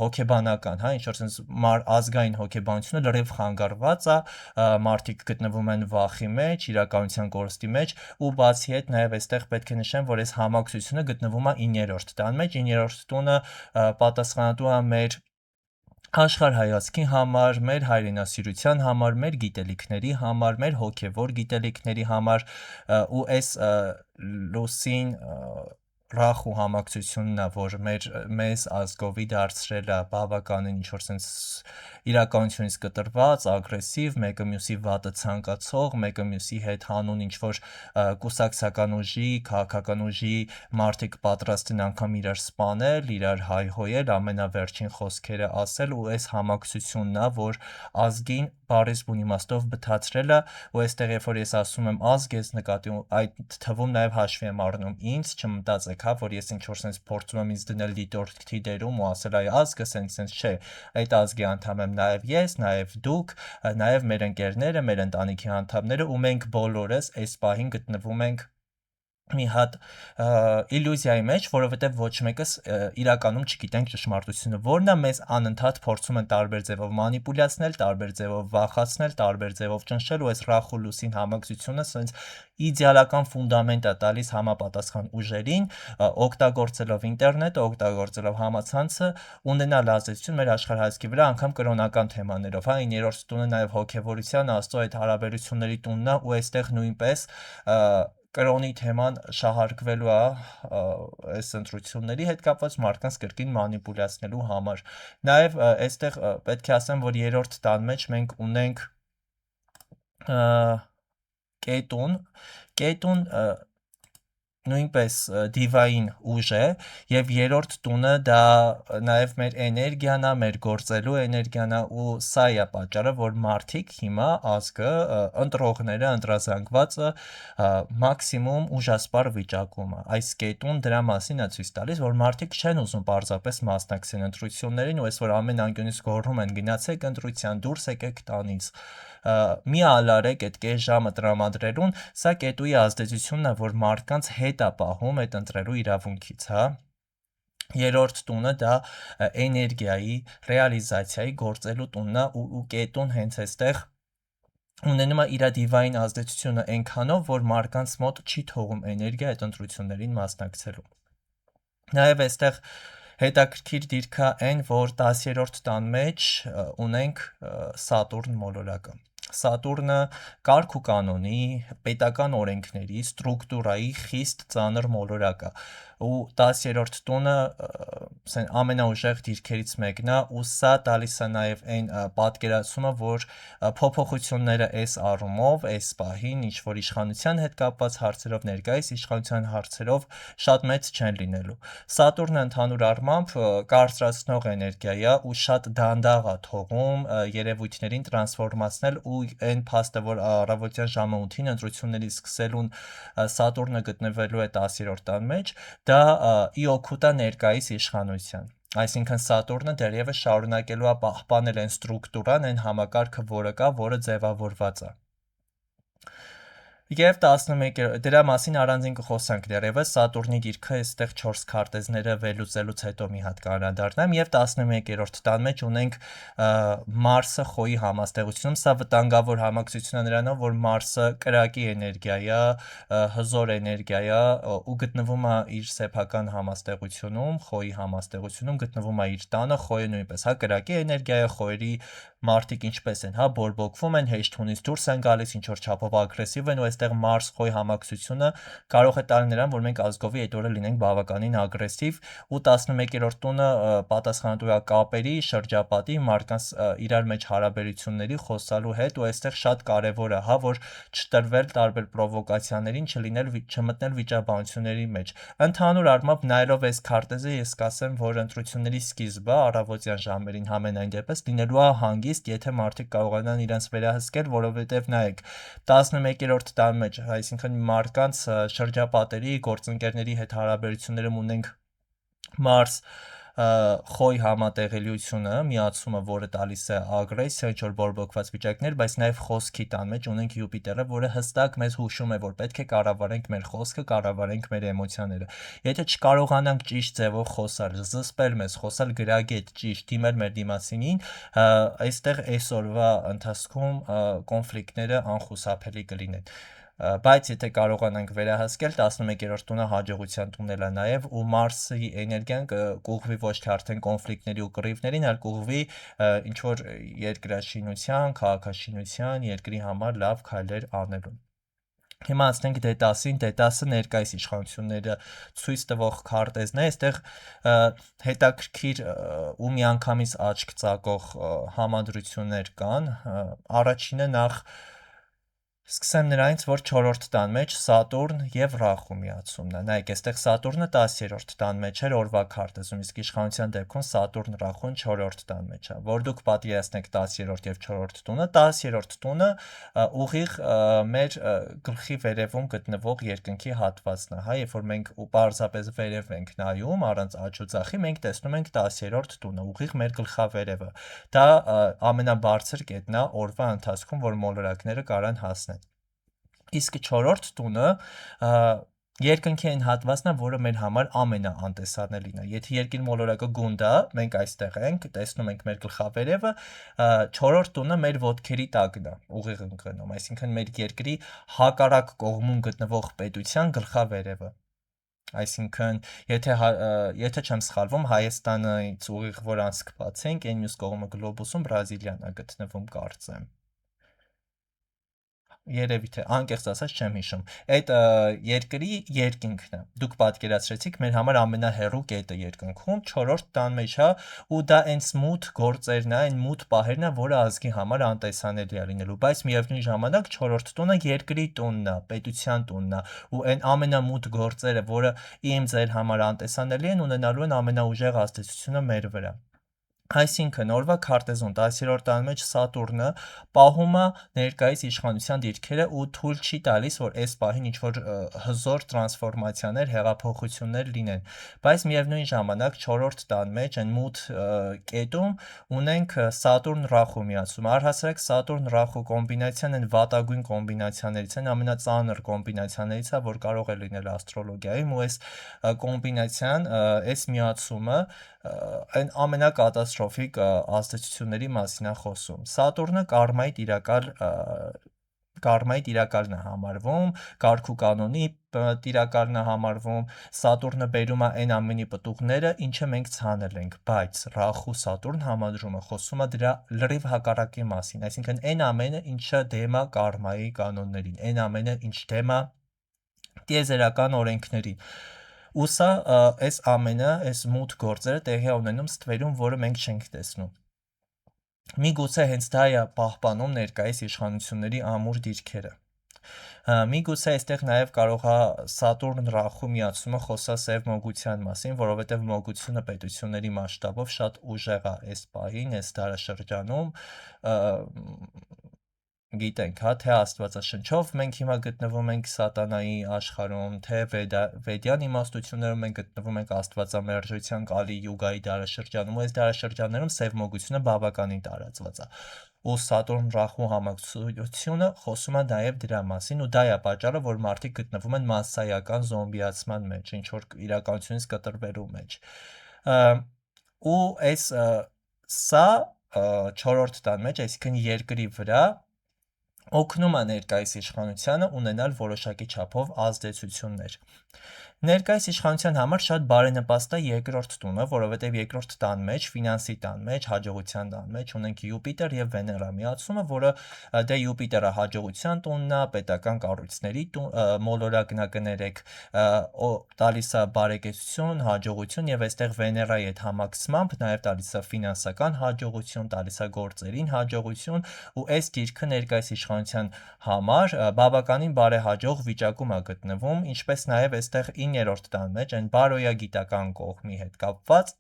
հոգեբանական, ինչ-որ sense ազգային հոգեբանությունը լրիվ խանգարված է, մարդիկ գտնվում են վախի մեջ, իրականության կորստի մեջ, ու բացի այդ նաև այստեղ պետք է նշեմ, որ այս համակցությունը գտնվում է 9-րդ տան մեջ, 9-րդ տունը պատասխանատու է մեր աշխարհայացքի համար, մեր հայրենասիրության համար, մեր գիտելիքների համար, մեր հոգևոր գիտելիքների համար, ու այս լուսին Ռախու համակցությունն է, որ մեզ ազգովի դարձրել է բավականին ինչ-որ sense իրականությունից կտրված, ագրեսիվ, մեկը մյուսի վատը ցանկացող, մեկը մյուսի հետ հանուն ինչ-որ կուսակցական ուժի, քաղաքական ուժի մարդիկ պատրաստ են անգամ իրար սպանել, իրար հայհոյել, ամենավերջին խոսքերը ասել, ու այս համակցությունն է, որ ազգին բառից բուն իմաստով բթացրել է, ու այստեղ երբ որ ես ասում եմ ազգ, ես նկատի այդ թվում նաև հաշվի եմ առնում ինձ, չմտածեք, որ ես ինչ-որ sense փորձում եմ ինձ դնել դիտորդի դերում ու ասել այ ազգը sense չէ, այդ ազգի անդամ եմ նաև ես, նաև դուք, նաև մեր ընկերները, մեր ընտանիքի անդամները, ու մենք բոլորս այս պահին գտնվում ենք մի հատ իլյուզիայի մեջ, որովհետև ոչ մեկս իրականում չգիտենք ճշմարտությունը որն է, մեզ անընդհատ փորձում են տարբեր ձևով մանիպուլյացնել, տարբեր ձևով վախացնել, տարբեր ձևով ճնշել, ու այս Ռախու լուսին համակցությունը սենց իդեալական ֆունդամենտ է տալիս համապատասխան ուժերին, օգտագործելով ինտերնետը, օգտագործելով համացանցը, ունենալ ազդեցություն մեր աշխարհայացքի վրա, անգամ կրոնական թեմաներով, 9-րդ տունը նաև հոգևորության, Աստծո այդ հարաբերությունների տունն է, ու այստեղ նույնպես կրոնի թեման շահարկվելու է այս ընտրությունների հետ կապված մարդկանց կրկին մանիպուլյացնելու համար։ Նաև այստեղ պետք է ասեմ, որ 3-րդ տան մեջ մենք ունենք կետուն նույնպես դիվային ուժ է, և 3-րդ տունը դա նաև մեր էներգիան է, մեր գործելու էներգիան է, ու սա է պատճառը, որ մարդիկ հիմա ազգը, ընտրողները, ընտրազանգվածը մաքսիմում ուժասպառ վիճակում է։ Այս կետուն դրա մասին է ցույց տալիս, որ մարդիկ չեն ուզում պարզապես մասնակցեն ընտրություններին, ու այս որ ամեն անկյունից գոռում են գնացեք ընտրության, դուրս եկեք տանից, մի ալարեք այդ կես ժամը տրամադրելուն, սա կետուի ազդեցությունն է, որ մարդկանց հետ է պահում այդ ընտրելու իրավունքից, 3-րդ տունը դա էներգիայի, ռեալիզացիայի, գործելու տունն է, ու կետուն հենց այստեղ ունենում է իր դիվային ազդեցությունը այնքանով, որ մարդկանց մոտ չի թողում էներգիա այդ ընտրություններին մասնակցելու։ Նաև այստեղ հետաքրքիր դիրք է այն, որ 10-րդ տան մեջ ունենք Սատուրն մոլորակը։ Սատուրնը կարգ ու կանոնի, պետական օրենքների, ստրուկտուրայի խիստ ծանր մոլորակ է, ու 10-րդ տունը ամենաուժեղ դիրքերից մեկն է, ու սա տալիս է նաև այն պատկերացումը, որ փոփոխությունները այս առումով, այս պահին, ինչ-որ իշխանության հետ կապված հարցերով, ներկայիս իշխանության հարցերով շատ մեծ չեն լինելու։ Սատուրնը ընդհանուր առմամբ կարծրացնող էներգիա է, ու շատ դանդաղ է թողում երևույթներին տրանսֆորմացնել, ու այն փաստը, որ առավոտյան ժամը 8-ին ընտրությունների սկսելուն Սատուրնը գտնվելու է 10-րդ տան մեջ, դա ի օգուտ է ներկայիս իշխանության։ Այսինքն Սատուրնը դեռևս շարունակելու է պահպանել այն ստրուկտուրան, այն համակարգը, որը կա, որը ձևավորված է։ Եվ 11 դրա մասին առանձին կխոսանք դեռևս Սատուրնի դիրքը այստեղ 4 քարտեզները վերլուծելուց հետո մի հատ կանադառնամ եւ 11-րդ տան մեջ ունենք Մարսը Խոյի համաստեղությունում սա վտանգավոր համակցություն է նրանով որ Մարսը կրակի էներգիա է, հզոր էներգիա է ու գտնվում է իր սեփական համաստեղությունում, Խոյի համաստեղությունում գտնվում է իր տանը, Խոյը նույնպես հա կրակի էներգիա է, Խոյերի մարդիկ ինչպես են, հա, բորբոքվում են, հեշտ հունից դուրս են գալիս, ինչ որ չափով ագրեսիվ են ու այստեղ Մարս-Խոյ համակցությունը կարող է տալ նրան, որ մենք ազգովի այդ օրը լինենք բավականին ագրեսիվ ու 11-րդ տունը պատասխանատու է կապերի, շրջապատի, մարդկանց իրար մեջ հարաբերությունների խոսալու հետ ու այստեղ շատ կարևոր է, հա, որ չտրվել տարբեր պրովոկացիաներին, չմտնել վիճաբանությունների մեջ։ Ընդհանուր առմամբ նայելով այս քարտեզը ես կասեմ, որ ընտրությունների սկիզբը առավոտյան ժամերին համենայն դեպս լինելու է հանգիստ, եթե մարդիկ կարողանան իրենց վերահսկել, որովհետև նայեք 11-րդ տան մեջ, այսինքն մարդկանց շրջապատերի, գործընկերների հետ հարաբերություններում ունենք Մարս Խոյ համատեղելիությունը, միացումը, որը տալիս է ագրեսիա, ինչ-որ բորբոքված վիճակներ, բայց նաև խոսքի տան մեջ ունենք Յուպիտերը, որը հստակ մեզ հուշում է, որ պետք է կառավարենք մեր խոսքը, կառավարենք մեր էմոցիաները։ Եթե չկարողանանք ճիշտ ձևով խոսալ, զսպել մեզ, խոսալ գրագետ, ճիշտ, դիմել մեր դիմացինին, այստեղ այսօրվա ընթացքում կոնֆլիկտները անխուսափելի կլինեն։ Բայց եթե կարողանանք վերահսկել 11-րդ տունը հաջողության տունել է նաև ու Մարսի էներգիան կուղղվի ոչ թե արդեն կոնֆլիկտների ու կռիվներին, այլ կուղղվի ինչ որ երկրաշինության, քաղաքաշինության, երկրի համար լավ քայլեր անելուն։ Հիմա անցնենք դետասին, դետասը ներկայիս իշխանությունները ցույց տվող քարտեզն է, այստեղ հետաքրքիր ու միանգամից աչք ծակող համադրություններ կան, առաջինը նախ սկսեմ նրանից, որ 4-րդ տան մեջ Սատուրն եւ Ռախու միացումն է։ Նայեք, այստեղ Սատուրնը 10-րդ տան մեջ էր օրվա քարտեզում, իսկ իշխանության դեպքում Սատուրն Ռախուն 4-րդ տան մեջ է։ Որ դուք պատկերացնեք 10-րդ եւ 4-րդ տունը, 10-րդ տունը ուղիղ մեր գլխի վերևում գտնվող երկնքի հատվածն է, հա, երբ որ մենք պարզապես վերև ենք նայում առանց աջ ու ձախի, մենք տեսնում ենք 10-րդ տունը, ուղիղ մեր գլխավերևը։ Դա ամենաբարձր կետն է օրվա ընթացքում, որ մոլորակները կարան հասնել։ Իսկ 4-րդ տունը երկնքի այն հատվածն է, որը մեր համար ամենաանտեսանելին է։ Եթե երկիր մոլորակը գունդ է, մենք այստեղ ենք, տեսնում ենք մեր գլխավերևը, 4-րդ տունը մեր ոտքերի տակն է, ուղիղ ընկնում, այսինքն մեր երկրի հակառակ կողմում գտնվող պետության գլխավերևը։ Այսինքն, եթե չեմ սխալվում, Հայաստանից ուղիղ որ անցք բացենք, այն մյուս կողմը գլոբուսում Բրազիլիան է գտնվում, կարծեմ։ Երևի թե անկեղծ ասած չեմ հիշում։ Այդ երկրի երկինքն է։ Դուք պատկերացրեցիք մեր համար ամենահեռու կետը երկնքում 4-րդ տան մեջ է ու դա այնց մութ գործերն է, այն մութ պահերն է, որը ազգի համար անտեսանելի է լինելու, բայց միևնույն ժամանակ 4-րդ տունը երկրի տունն է, պետության տունն է ու այն ամենամութ գործերը, որը իմ ձեր համար անտեսանելի են, ունենալու են ամենաուժեղ ազդեցությունը մեր վրա։ Այսինքն օրվա քարտեզում 10-րդ տան մեջ Սատուրնը պահում է ներկայիս իշխանության դիրքերը ու թույլ չի տալիս, որ այս պահին ինչ-որ հզոր տրանսֆորմացիաներ, հեղափոխություններ լինեն, բայց միևնույն ժամանակ 4-րդ տան մեջ այն մութ կետում ունենք Սատուրն-Ռախու միացում։ Առհասարակ Սատուրն-Ռախու կոմբինացիան այն վատագույն կոմբինացիաներից են, ամենածանր կոմբինացիաներից է, որ կարող է լինել աստրոլոգիայում ու այս կոմբինացիան, այս միացումը այն ամենակատաստրոֆիկ ազդեցությունների մասին է խոսում։ Սատուրնը կարմայի տիրակալն է համարվում, կարգ ու կանոնի տիրակալն է համարվում, Սատուրնը բերում է այն ամենի պտուղները, ինչը մենք ցանել ենք, բայց Ռախու Սատուրն համադրումը խոսում է դրա լրիվ հակառակի մասին, այսինքն այն ամենը, ինչը դեմ է կարմայի կանոններին, այն ամենը, ինչ դեմ է տիեզերական օրենքներին։ Ու սա այս ամենը, այս մութ գործերը տեղի է ունենում ստվերում, որը մենք չենք տեսնում։ Միգուցե հենց դա է պահպանում ներկայիս իշխանությունների ամուր դիրքերը։ Միգուցե այստեղ նաև կարող է Սատուրն-Ռախու միացումը խոսա սև մոգության մասին, որովհետև մոգությունը պետությունների մասշտաբով շատ ուժեղ է այս պահին, այս դարաշրջանում, գիտենք, հա, թե Աստվածաշնչով մենք հիմա գտնվում ենք սատանայի աշխարհում, թե վեդյան իմաստություններում մենք գտնվում ենք Աստվածամերժության Կալի Յուգայի դարաշրջանում, ու այս դարաշրջաններում սևմոգությունը բավականին տարածված է։ Ու Սատուրն Ռախու համակցությունը խոսում է նաև դրա մասին, ու դա է պատճառը, որ մարդիկ գտնվում են մասսայական զոմբիացման մեջ, ինչ որ իրականությունից կտրվելու մեջ։ Ու սա 4-րդ տան մեջ, այսինքն երկրի վրա օգնում է ներկայիս իշխանությանը ունենալ որոշակի չափով ազդեցություններ։ Ներկայիս իշխանության համար շատ բարենպաստ է երկրորդ տունը, որովհետև երկրորդ տան մեջ, ֆինանսի տան մեջ, հաջողության տան մեջ ունենք Յուպիտեր եւ Վեներա միացումը, որը դե Յուպիտերը հաջողության տունն է, պետական կառույցների մոլորակն է կներեք, տալիս է բարեկեցություն, հաջողություն եւ այստեղ Վեներայի հետ համակցմամբ նաեւ տալիս է ֆինանսական հաջողություն, տալիս է գործերին հաջողություն, ու այս դիրքը ներկայիս իշխանության համար բավականին բարեհաջող վիճակում է գտնվում, ինչպես նաև այստեղ 9-րդ տան մեջ այն բարոյագիտական կողմի հետ կապված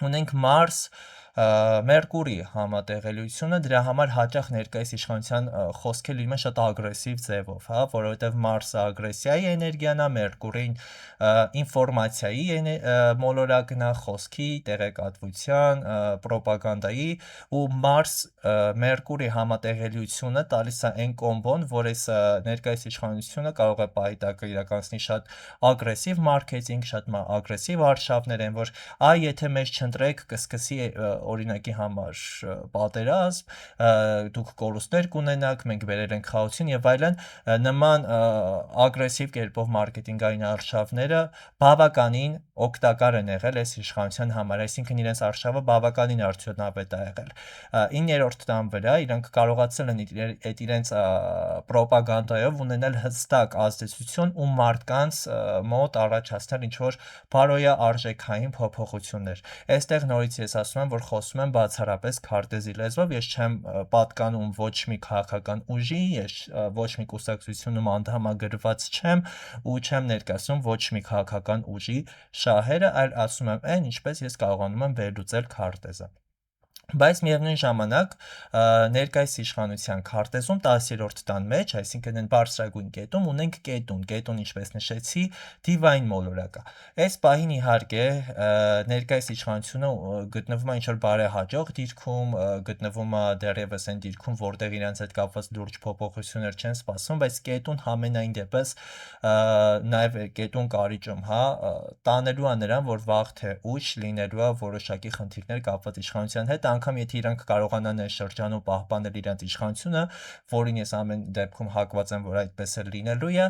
ունենք Մարս Մերկուրի համատեղելիությունը, դրա համար հաճախ ներկայիս իշխանության խոսքը լինում է շատ ագրեսիվ ձևով, հա, որովհետև Մարսը ագրեսիայի էներգիան է, Մերկուրին ինֆորմացիայի մոլորակն է, խոսքի, տեղեկատվության, պրոպագանդայի, ու Մարս Մերկուրի համատեղելիությունը տալիս է այն կոմբոն, որ այս ներկայիս իշխանությունը կարող է պայտակը իրականացնի շատ ագրեսիվ մարքեթինգ, շատ ագրեսիվ արշավներ են, որ եթե մեզ չընտրեք, կսկսի օրինակի համար պատերազմ, դուք կորուստներ կունենաք, մենք բերել ենք խաղաղություն եւ այլն, նման ագրեսիվ կերպով մարքեթինգային արշավները բավականին օգտակար են եղել այս իշխանության համար, այսինքն իրենց արշավը բավականին արդյունավետ է եղել։ 9-րդ տան վրա իրանք կարողացել են այդ իրենց պրոպագանդայով ունենալ հստակ ազդեցություն ու մարդկանց մոտ առաջացնել ինչ-որ բարոյա արժեքային փոփոխություններ։ Այստեղ նորից ես ասում եմ, որ խոսում եմ բացառապես քարտեզի լեզվով, ես չեմ պատկանում ոչ մի քաղաքական ուժի, ես ոչ մի կուսակցությունում անդամագրված չեմ ու չեմ ներկայացնում ոչ մի քաղաքական ուժի շահերը, այլ ասում եմ այն, ինչպես ես կարողանում եմ վերլուծել քարտեզը։ Բայց միևնույն ժամանակ ներկայիս իշխանության քարտեզում 10-րդ տան մեջ, այսինքն այն բարձրագույն կետում ունենք կետուն, ինչպես նշեցի, դիվային մոլորակ է։ Այս պահին իհարկե ներկայիս իշխանությունը գտնվում է ինչ-որ բարեհաջող դիրքում, գտնվում է դեռևս այն դիրքում, որտեղ իրենց հետ կապված լուրջ փոփոխություններ չեն սպասվում, բայց կետուն համենայն դեպս նաև կետուն կարիճում, հա, տանելու է նրան, որ վաղ թե ուշ լինելու է որոշակի խնդիրներ կապված իշխանության հետ, անգամ եթե իրանք կարողանան այս շրջանում պահպանել իրենց իշխանությունը, որին ես ամեն դեպքում հակված եմ, որ այդպես էլ լինելու է,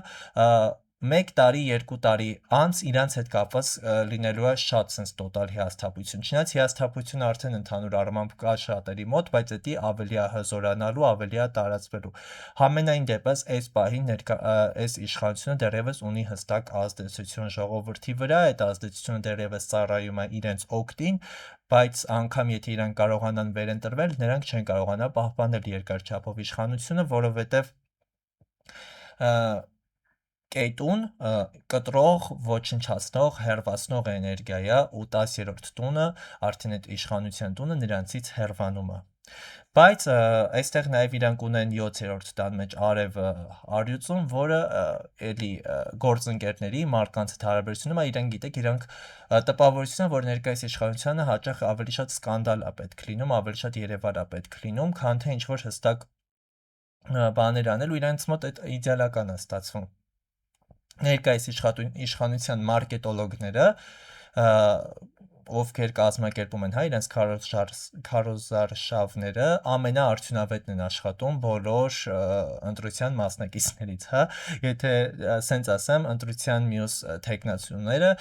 1 տարի, 2 տարի անց իրանց հետ կապված լինելու է շատ sense տոտալ հիասթափություն։ Չնայած հիասթափությունը արդեն ընդհանուր առմամբ կա շատերի մոտ, բայց դա ավելի է հզորանալու, ավելի է տարածվելու։ Համենայն դեպս այս պահին այս իշխանությունը դեռևս ունի հստակ ազդեցություն ժողովրդի վրա, այդ ազդեցությունը դեռևս ծառայում է իրենց օգտին, բայց անգամ եթե իրանք կարողանան վերընտրվել, նրանք չեն կարողանա պահպանել երկար չափով իշխանությունը, որովհետև կետուն կտրող, ոչնչացնող, հեռացնող էներգիա է ու 10-րդ տունը, արդեն այդ իշխանության տունը նրանցից հեռանում է։ Բայց այստեղ նաև իրանք ունեն 7-րդ տան մեջ արևը առյուծում, որը էլի գործընկերների մարդկանց հարաբերությունում է, իրանք գիտեք, իրանք տպավորություն, որ ներկայիս իշխանությանը հաճախ ավելի շատ սկանդալ է պետք լինում, ավելի շատ երևար է պետք լինում, քան թե ինչ-որ հստակ բաներ անել ու իրանց մոտ այդ իդեալական է ստացվում։ Ներկայիս իշխանության մարքետոլոգները, ովքեր կազմակերպում են, հա, իրենց քարոզարշավները, ամենաարդյունավետն են աշխատում բոլոր ընտրության մասնակիցներից, հա, եթե սենց ասեմ, ընտրության մյուս թեկնածուները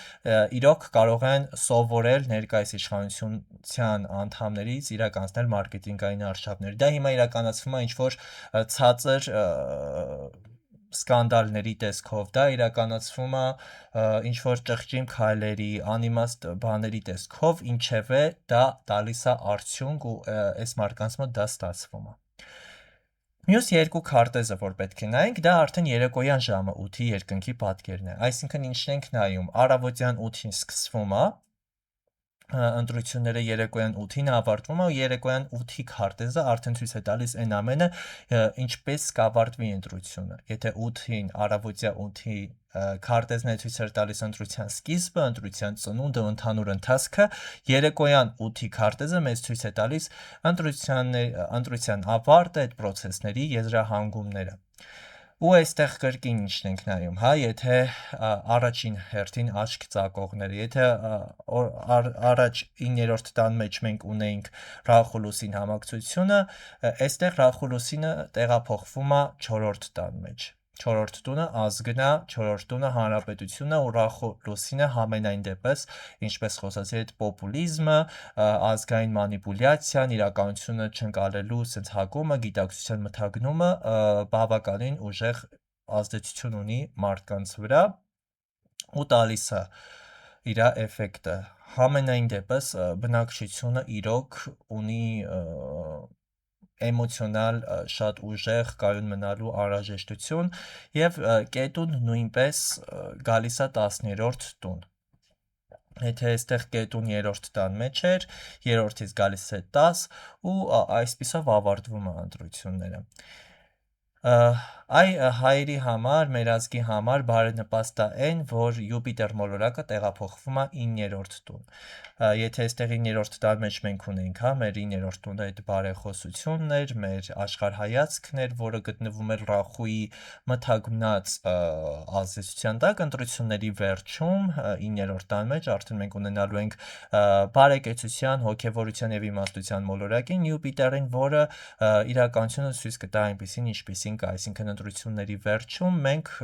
իրոք կարող են սովորել ներկայիս իշխանության անդամներից իրականացնել մարքեթինգային արշավներ։ Դա հիմա իրականացվում է ինչ-որ ցածր սկանդալների տեսքով, դա իրականացվում է ինչ-որ ճղճիմ քայլերի, անիմաստ բաների տեսքով, ինչևէ դա տալիս է արդյունք ու այս մարդկանց մոտ դա ստացվում է։ Մյուս երկու քարտեզը, որ պետք է նայենք, դա արդեն երեկոյան ժամը 8-ի երկնքի պատկերն է, այսինքն ինչն ենք նայում, առավոտյան 8-ին սկսվում է ընտրությունները երեկոյան 8-ին ավարտվում է ու երեկոյան 8-ի քարտեզը արդեն ցույց է տալիս այն ամենը, ինչպես կավարտվի ընտրությունը։ Եթե 8-ին առավոտյա 8-ի քարտեզն է ցույց տալիս ընտրության սկիզբը, ընտրության ծնունդը, ընդհանուր ընթացքը, երեկոյան 8-ի քարտեզը մեզ ցույց է տալիս ընտրության ավարտը, այդ process-ների եզրահանգումները։ Ու այստեղ կրկին ինչն ենք նայում, հա, եթե առաջին հերթին աչք ծակողները, եթե առաջ 9-րդ տան մեջ մենք ունեինք Ռախուլուսին համակցությունը, այստեղ Ռախուլուսինը տեղափոխվում է 4-րդ տան մեջ։ 4-րդ տունը ազգն է, 4-րդ տունը հանրապետությունն է ու Ռախուլուսինը համենայն դեպս, ինչպես խոսացի, այդ պոպուլիզմը, ազգային մանիպուլյացիան, իրականությունը չընկալելու սենց հակումը, գիտակցության մթագնումը բավականին ուժեղ ազդեցություն ունի մարդկանց վրա ու տալիս է իր էֆեկտը։ Համենայն դեպս բնակչությունը իրոք ունի էմոցիոնալ շատ ուժեղ կայուն մնալու անհրաժեշտություն եւ կետուն նույնպես գալիս է 10-րդ տուն։ Եթե այստեղ կետուն 3-րդ տան մեջ էր, 3-րդից գալիս է 10 ու այսպիսով ավարտվում է ընտրությունները։ Այ հայերի համար, մեր ազգի համար բարենպաստ է այն, որ Յուպիտեր մոլորակը տեղափոխվում է 9-րդ տուն։ Եթե այստեղ 9-րդ տան մեջ մենք ունենք, հա, մեր 9-րդ տունը այդ բարեխոսությունն էր, մեր աշխարհայացքն էր, որը գտնվում էր Ռախուի մթագնած ազդեցության տակ, ընտրությունների վերջում 9-րդ տան մեջ արդեն մենք ունենալու ենք բարեկեցության, հոգևորության եւ իմաստության մոլորակին Յուպիտերին, որը իրականությունը ցույց կտա այնպեսին, ինչպեսին կա, այսինքն ընտրությունների վերջում մենք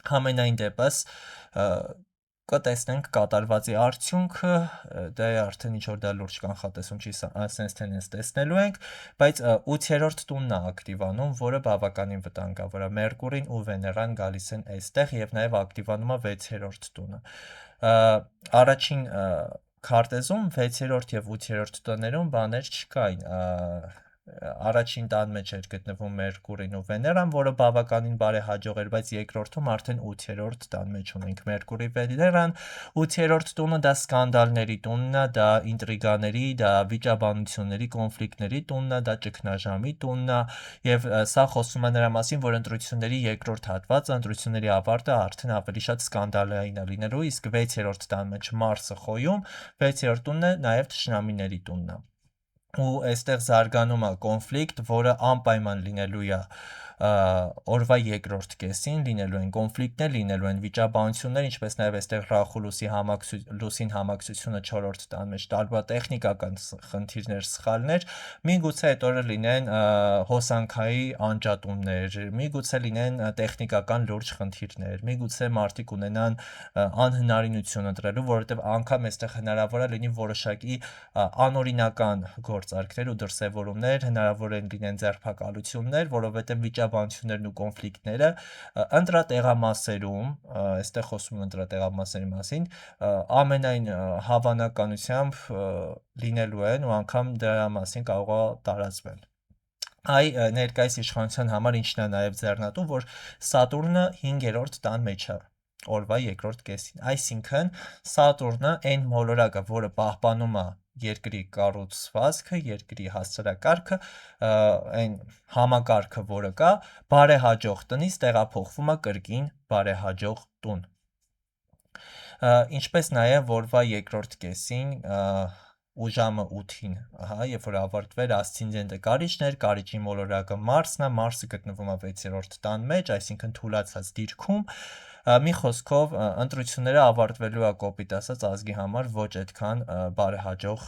համենայն դեպս կտեսնենք կատարվածի արդյունքը, դե արդեն ինչ-որ դա լուրջ կանխատեսում չի, սենց թե նենց տեսնելու ենք, բայց 8-րդ տունն է ակտիվանում, որը բավականին վտանգավոր է, Մերկուրին ու Վեներան գալիս են այստեղ եւ նաեւ ակտիվանում է 6-րդ տունը։ Առաջին քարտեզում 6-րդ եւ 8-րդ տոներում բաներ չկային, առաջին տան մեջ էր գտնվում Մերկուրին ու Վեներան, որը բավականին բարեհաջող էր, բայց երկրորդում արդեն 8-րդ տան մեջ ունենք Մերկուրի Վեներան, 8-րդ տունը դա սկանդալների տունն է, դա ինտրիգաների, դա վիճաբանությունների, կոնֆլիկտների տունն է, դա ճգնաժամի տունն է, եւ սա խոսում է նրա մասին, որ ընտրությունների երկրորդ հատվածը, ընտրությունների ավարտը արդեն ավելի շատ սկանդալային է լինելու, իսկ 6-րդ տան մեջ Մարսը խոյում, 6-րդ տունն է նաեւ թշնամիների տունն է։ Ու այստեղ զարգանում է կոնֆլիկտ, որը անպայման լինելու է օրվա երկրորդ կեսին, լինելու են կոնֆլիկտներ, լինելու են վիճաբանություններ, ինչպես նաև այստեղ Ռախուլուսին համակցությունը 4-րդ տան մեջ տարբեր տեխնիկական խնդիրներ, սխալներ, միգուցե այդ օրը լինեն հոսանքայի անջատումներ, միգուցե լինեն տեխնիկական լուրջ խնդիրներ, միգուցե մարդիկ ունենան անհնարինություն ընտրելու, որովհետև անգամ այստեղ հնարավոր է լինի որոշակի անօրինական գործարքներ ու դրսևորումներ, հնարավոր են լինեն ձերբակալություններ, որովհետև վիճաբանություններն ու կոնֆլիկտները ընտրատեղամասերում, այստեղ խոսում եմ ընտրատեղամասերի մասին, ամենայն հավանականությամբ լինելու են ու անգամ դրա մասին կարող է տարածվել։ Այ ներկայիս իշխանության համար ինչն է նաև ձեռնատու, որ Սատուրնը 5-րդ տան մեջ է օրվա երկրորդ կեսին, այսինքն Սատուրնը այն մոլորակը, որը պահպանում է երկրի կառուցվածքը, երկրի հասարակարգը, այն համակարգը, որը կա, բարեհաջող տնից տեղափոխվում է կրկին բարեհաջող տուն։ Ինչպես նաև օրվա երկրորդ կեսին ու ժամը 8-ին, հա, երբ որ ավարտվեր ասցենդենտը կարիճներ, կարիճի մոլորակը Մարսն է, Մարսը գտնվում է 6-րդ տան մեջ, այսինքն թուլացած դիրքում, մի խոսքով ընտրությունները ավարտվելու է կոպիտ ասած ազգի համար ոչ այդքան բարեհաջող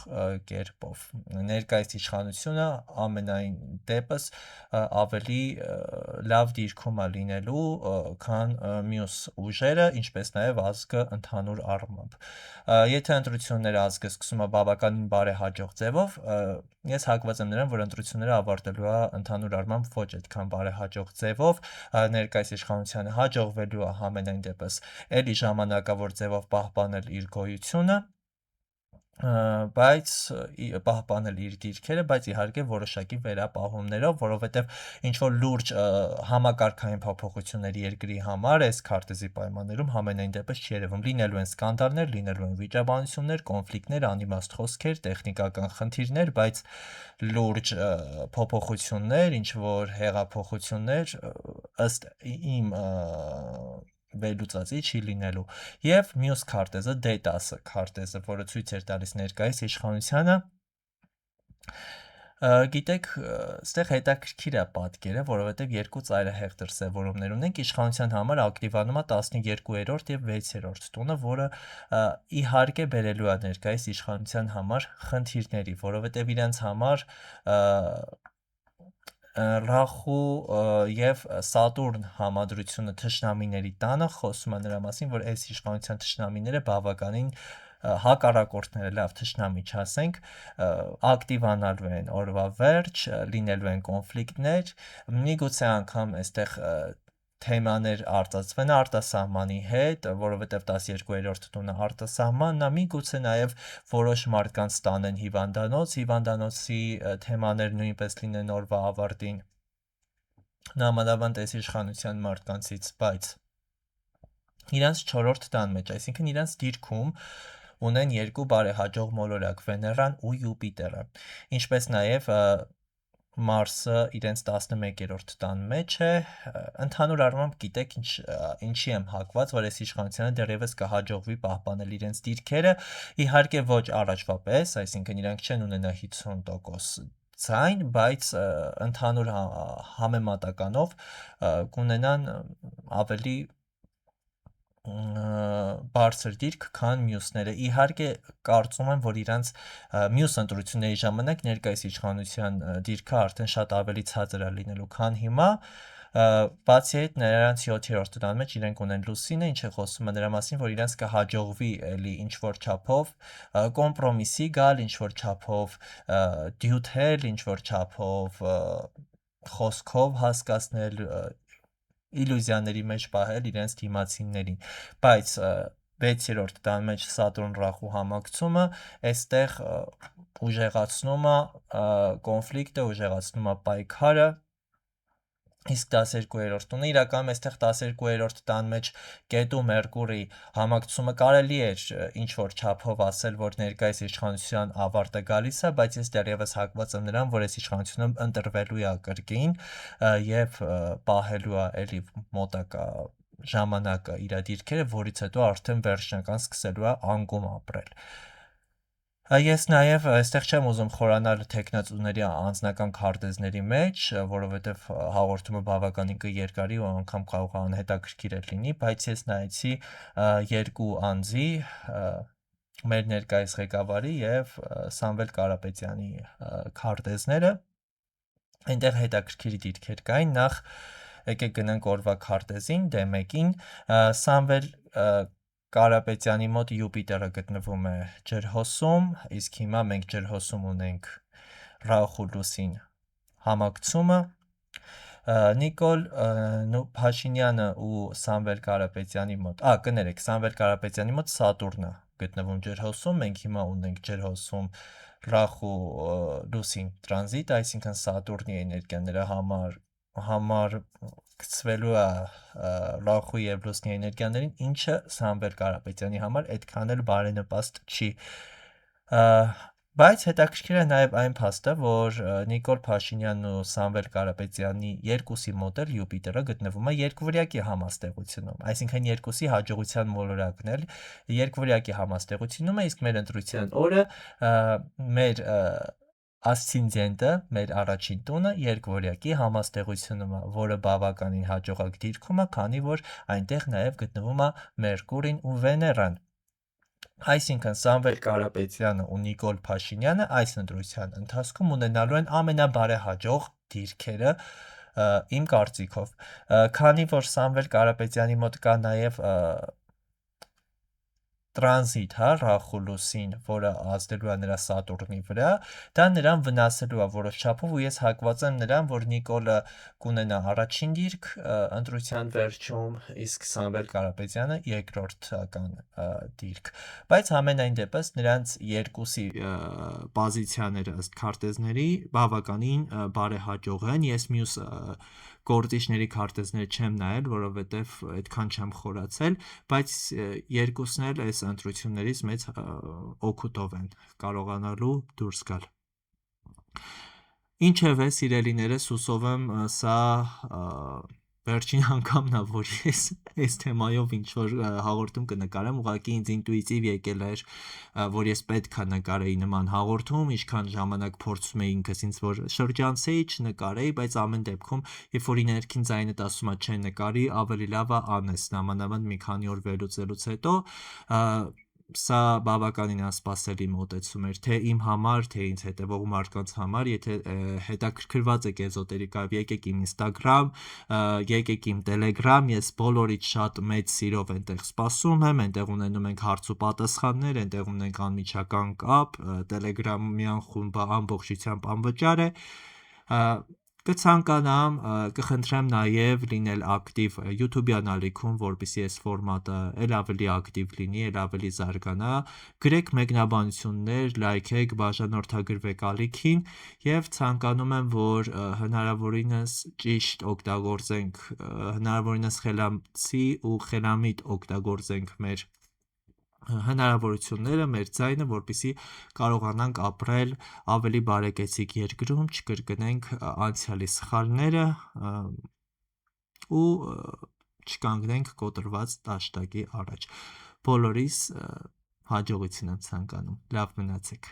կերպով։ Ներկայիս իշխանությունը ամենայն դեպս ավելի լավ դիրքում է լինելու, քան մյուս ուժերը, ինչպես նաև ազգը ընդհանուր առմամբ։ Եթե ընտրությունները ազգը սկսում է բավականին բարեհաջող ձևով, ես հակված եմ նրան, որ ընտրությունները ավարտելու է ընդհանուր առմամբ ոչ այդքան բարեհաջող ձևով, ներկայիս իշխանությանը հաջողվելու է համենայն դեպս էլի ժամանակավոր ձևով պահպանել իր գոյությունը, բայց պահպանել իր դիրքերը, բայց իհարկե որոշակի վերապահումներով, որովհետև ինչ որ լուրջ համակարգային փոփոխությունների երկրի համար այս քարտեզի պայմաններում համենայն դեպս չի երևում, լինելու են սկանդալներ, լինելու են վիճաբանություններ, կոնֆլիկտներ, անիմաստ խոսքեր, տեխնիկական խնդիրներ, բայց լուրջ փոփոխություններ, ինչ որ հեղափոխություններ ըստ իմ վերլուծածի չի լինելու։ Եվ մյուս քարտեզը D10 քարտեզը, որը ցույց էր տալիս ներկայիս իշխանությանը, գիտեք, այստեղ հետաքրքիր է պատկերը, որովհետև երկու ծայրահեղ դրսևորումներ ունենք, իշխանության համար ակտիվանում է 12-րդ եւ 6-րդ տունը, որը իհարկե բերելու է ներկայիս իշխանության համար խնդիրների, որովհետև իրենց համար Ռախու եւ Սատուրն համադրությունը թշնամիների տանը խոսում է նրա մասին, որ այս իշխանության թշնամիները բավականին հակառակորդները, լավ թշնամի չասենք, ակտիվանալու են օրվա վերջ, լինելու են կոնֆլիկտներ, միգուցե անգամ այստեղ թեմաներ արտացվեն արտասահմանի հետ, որովհետև 12-րդ տունը արտասահմանն է, միգուցե նաև որոշ մարդկանց տանեն հիվանդանոցի թեմաներ նույնպես լինեն օրվա ավարտին, նամանավանդ այս իշխանության մարդկանցից, բայց իրանց 4-րդ տան մեջ, այսինքն իրանց դիրքում ունեն երկու բարեհաջող մոլորակ՝ Վեներան ու Յուպիտերը, ինչպես նաև Մարսը իրենց 11-րդ տան մեջ է, ընդհանուր առմամբ գիտեք ինչի եմ հակված, որ այս իշխանությանը դեռևս կհաջողվի պահպանել իրենց դիրքերը, իհարկե ոչ առաջվա պես, այսինքն իրանք չեն ունենա 50% ձայն, բայց ընդհանուր համեմատականով կունենան ավելի բարձր դիրք, քան մյուսները։ Իհարկե կարծում եմ, որ իրանց մյուս ընտրությունների ժամանակ ներկայիս իշխանության դիրքը արդեն շատ ավելի ցածր է լինելու, քան հիմա, բացի այդ նրանց 7-րդ տան մեջ իրենք ունեն Լուսինը, ինչը խոսում է նրա մասին, որ իրենց կհաջողվի էլի ինչ-որ չափով կոմպրոմիսի գալ, ինչ-որ չափով դյութել, ինչ-որ չափով խոսքով հասկացնել, իլյուզիաների մեջ պահել իրենց դիմացիններին, բայց 6-րդ տան մեջ Սատուրն Ռախու համակցումը այստեղ ուժեղացնում է կոնֆլիկտը, ուժեղացնում է պայքարը, իսկ 12-րդ տունը իրականում այստեղ 12-րդ տան մեջ Կետու Մերկուրի համակցումը կարելի էր ինչ-որ չափով ասել, որ ներկայիս իշխանության ավարտը գալիս է, բայց ես դեռևս հակված եմ նրան, որ այս իշխանությունը ընտրվելու է կրկին եւ պահելու է էլի մոտակա ժամանակը իր դիրքերը, որից հետո արդեն վերջնական սկսելու է անկում ապրել։ Ես նաև այստեղ չեմ ուզում խորանալ թեկնածուների անձնական քարտեզների մեջ, որովհետև հաղորդումը բավականին կերկարի ու անգամ կարող է անհետաքրքիր լինի, բայց ես նայեցի երկու անձի, մեր ներկայիս ղեկավարի եւ Սամվել Կարապետյանի քարտեզները, այնտեղ հետաքրքիր դիրքեր կային, նախ եկեք գնանք օրվա քարտեզին, D1-ին, Սամվել Կարապետյանի մոտ Յուպիտերը գտնվում է ջրհոսում, իսկ հիմա մենք ջրհոսում ունենք Ռախու Լուսին համակցումը, Նիկոլ Փաշինյանը ու Սամվել Կարապետյանի մոտ, կներեք, Սամվել Կարապետյանի մոտ Սատուրնը գտնվում ջրհոսում, մենք հիմա ունենք ջրհոսում Ռախու Լուսին տրանզիտ, այսինքն Սատուրնի էներգիան նրա համար գցվելու է Ռախու եւ Լուսնի էներգիաներին, ինչը Սամվել Կարապետյանի համար այդքան էլ բարենպաստ չի, բայց հետաքրքիր է նաև այն փաստը, որ Նիկոլ Փաշինյանն ու Սամվել Կարապետյանի երկուսի մոտ էլ Յուպիտերը գտնվում է երկվորյակի համաստեղությունում, այսինքն երկուսի հաջողության մոլորակն էլ երկվորյակի համաստեղությունում է, իսկ մեր ընտրության օրը մեր ասցենդենտը, մեր առաջին տունը երկվորյակի համաստեղությունում է, որը բավականին հաջողակ դիրքում է, քանի որ այնտեղ նաև գտնվում է Մերկուրին ու Վեներան։ Այսինքն Սամվել Կարապետյանը ու Նիկոլ Փաշինյանը այս ընտրության ընթացքում ունենալու են ամենաբարեհաջող դիրքերը իմ կարծիքով, քանի որ Սամվել Կարապետյանի մոտ կա նաև տրանզիտ, հա, Ռախուլուսին, որը ազդելու է նրա Սատուրնի վրա, դա նրան վնասելու է որոշ չափով ու ես հակված եմ նրան, որ Նիկոլը կունենա առաջին դիրք ընտրության վերջում, իսկ Սամվել Կարապետյանը երկրորդական դիրք, բայց համենայն դեպս նրանց երկուսի պոզիցիաները ըստ քարտեզների բավականին բարեհաջող են, ես մյուս կորտիչների քարտեզները չեմ նայել, որովհետև այդքան չեմ խորացել, բայց երկուսն էլ այս ընտրություններից մեծ օգուտով են կարողանալու դուրս գալ։ Ինչևէ, սիրելիներս, հուսով եմ սա վերջին անգամն է, որ ես այս թեմայով ինչ-որ հաղորդում կնկարեմ, ուղղակի ինձ ինտուիտիվ եկել էր, որ ես պետք է նկարեի նման հաղորդում, ինչքան ժամանակ փորձում էի ինքս ինձ որ շրջանցեի, չնկարեի, բայց ամեն դեպքում, երբ որ ներքին ձայնդ ասում է չէ նկարի, ավելի լավ է անես, նամանավանդ մի քանի օր վերլուծելուց հետո, սա բավականին անսպասելի մոտեցում էր, թե իմ համար, թե ինձ հետևող մարդկանց համար, եթե հետաքրքրված եք էզոտերիկայով, եկեք իմ Instagram, եկեք իմ Telegram, ես բոլորից շատ մեծ սիրով այնտեղ սպասում եմ, այնտեղ ունենում ենք հարց ու պատասխաններ, այնտեղ ունենք անմիջական կապ, Telegram-յան խումբը ամբողջությամբ անվճար է, կցանկանամ, կխնդրեմ նաև լինել ակտիվ YouTube-յան ալիքում, որպեսզի այս ֆորմատը էլ ավելի ակտիվ լինի, էլ ավելի զարգանա, գրեք մեկնաբանություններ, լայքեք, բաժանորդագրվեք ալիքին եւ ցանկանում եմ, որ հնարավորինս ճիշտ օգտագործենք, հնարավորինս խելամիտ ու խելամիտ օգտագործենք մեր հնարավորությունները, մեր ձայնը, որպեսզի կարողանանք ապրել ավելի բարեկեցիկ երկրում, չկրկնենք անցյալի սխալները ու չկանգնենք կոտրված տաշտակի առաջ։ Բոլորիս հաջողություն եմ ցանկանում։ Լավ մնացեք։